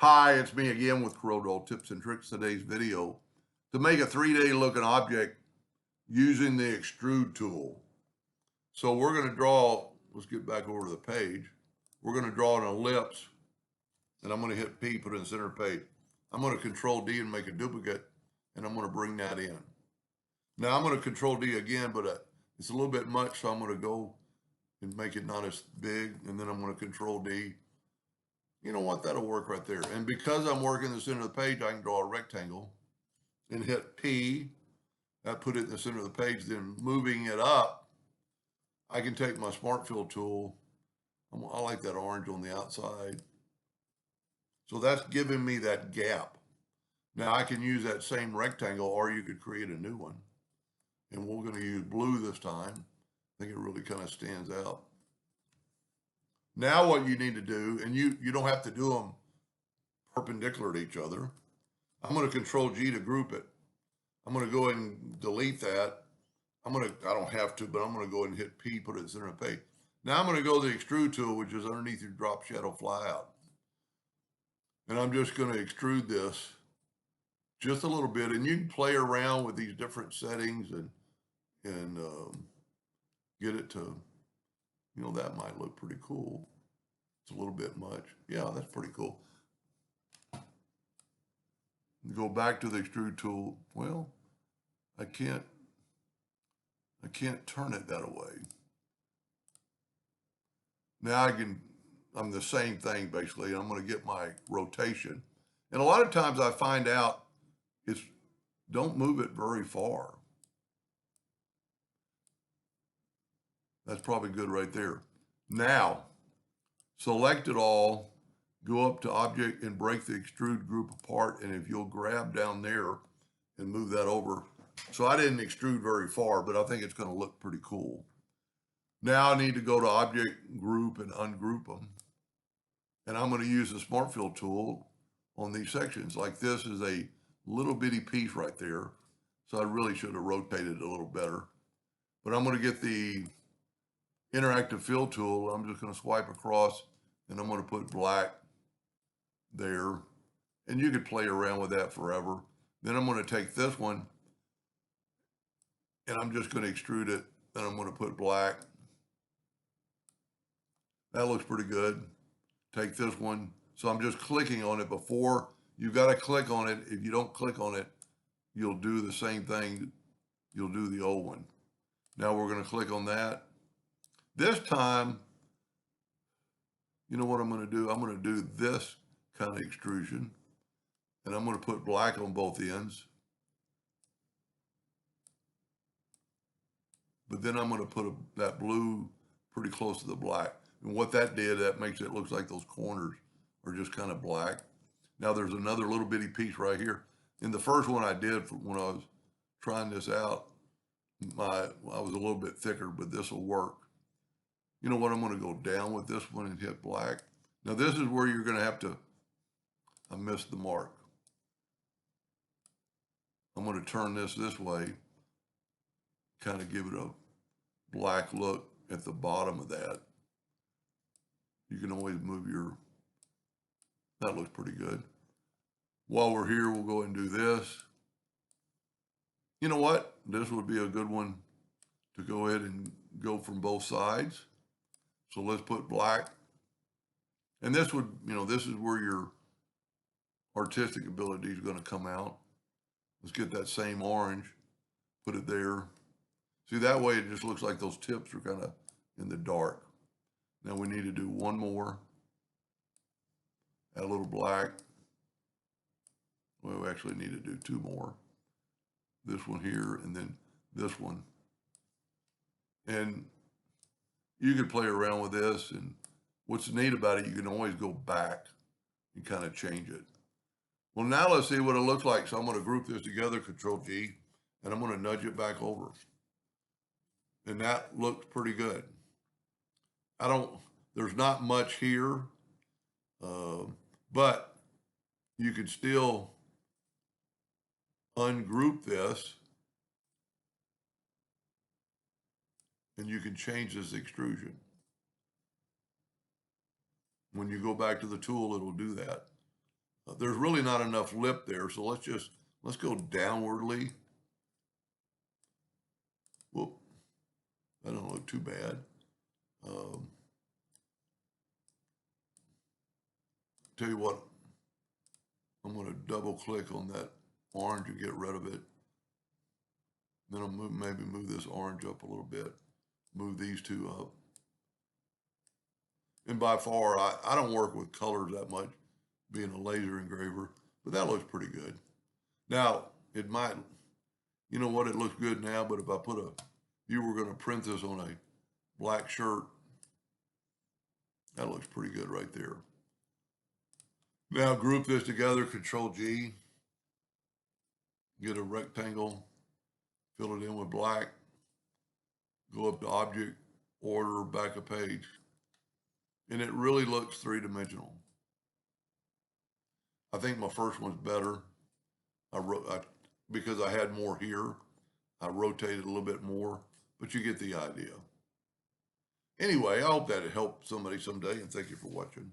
Hi, it's me again with Corel Draw tips and tricks. Today's video to make a 3D looking object using the Extrude tool. So we're going to draw, let's get back over to the page. We're going to draw an ellipse and I'm going to hit P, put it in the center page. I'm going to Control D and make a duplicate and I'm going to bring that in. Now I'm going to Control D again, but it's a little bit much, so I'm going to go and make it not as big, and then I'm going to Control D. You know what, that'll work right there. And because I'm working the center of the page, I can draw a rectangle and hit P. That put it in the center of the page. Then moving it up, I can take my Smart Fill tool. I like that orange on the outside. So that's giving me that gap. Now I can use that same rectangle, or you could create a new one. And we're going to use blue this time. I think it really kind of stands out. Now what you need to do, and you don't have to do them perpendicular to each other. I'm going to Control G to group it. I'm going to go ahead and delete that. I don't have to, but I'm going to go ahead and hit P, put it in the center of the page. Now I'm going to go to the Extrude tool, which is underneath your drop shadow fly out. And I'm just going to extrude this just a little bit. And you can play around with these different settings and get it to, that might look pretty cool. It's a little bit much. Yeah, that's pretty cool. Go back to the Extrude tool. Well, I can't turn it that way. Now I'm the same thing basically. I'm going to get my rotation. And a lot of times I find out don't move it very far. That's probably good right there. Now, select it all, go up to Object and break the Extrude group apart. And if you'll grab down there and move that over. So I didn't extrude very far, but I think it's going to look pretty cool. Now I need to go to Object, Group, and ungroup them. And I'm going to use the Smart Fill tool on these sections. Like this is a little bitty piece right there. So I really should have rotated it a little better. But I'm going to get the interactive fill tool. I'm just going to swipe across and I'm going to put black there. And you could play around with that forever. Then I'm going to take this one and I'm just going to extrude it. Then I'm going to put black. That looks pretty good. Take this one. So I'm just clicking on it before. You've got to click on it. If you don't click on it, you'll do the same thing. You'll do the old one. Now we're going to click on that. This time, you know what I'm going to do? I'm going to do this kind of extrusion. And I'm going to put black on both ends. But then I'm going to put that blue pretty close to the black. And what that did, that makes it look like those corners are just kind of black. Now there's another little bitty piece right here. In the first one I did when I was trying this out, I was a little bit thicker, but this will work. You know what? I'm going to go down with this one and hit black. Now this is where you're going to have to, I missed the mark. I'm going to turn this way, kind of give it a black look at the bottom of that. You can always move that looks pretty good. While we're here, we'll go ahead and do this. You know what? This would be a good one to go ahead and go from both sides. So let's put black. And this would, this is where your artistic ability is going to come out. Let's get that same orange, put it there. See, that way it just looks like those tips are kind of in the dark. Now we need to do one more. Add a little black. Well, we actually need to do two more. This one here and then this one. And you could play around with this, and what's neat about it, you can always go back and kind of change it. Well, now let's see what it looks like. So I'm going to group this together, Control G, and I'm going to nudge it back over. And that looks pretty good. There's not much here, but you could still ungroup this and you can change this extrusion. When you go back to the tool, it'll do that. there's really not enough lip there. So let's go downwardly. Whoop, that don't look too bad. Tell you what, I'm going to double click on that orange and get rid of it. Then I'll maybe move this orange up a little bit, move these two up. And by far, I don't work with colors that much, being a laser engraver, but that looks pretty good. Now, it might, you know what, it looks good now, but if I put you were going to print this on a black shirt, that looks pretty good right there. Now group this together, Control G, get a rectangle, fill it in with black, go up to Object, Order, back a page. And it really looks three-dimensional. I think my first one's better. Because I had more here, I rotated a little bit more, but you get the idea. Anyway, I hope that it helped somebody someday, and thank you for watching.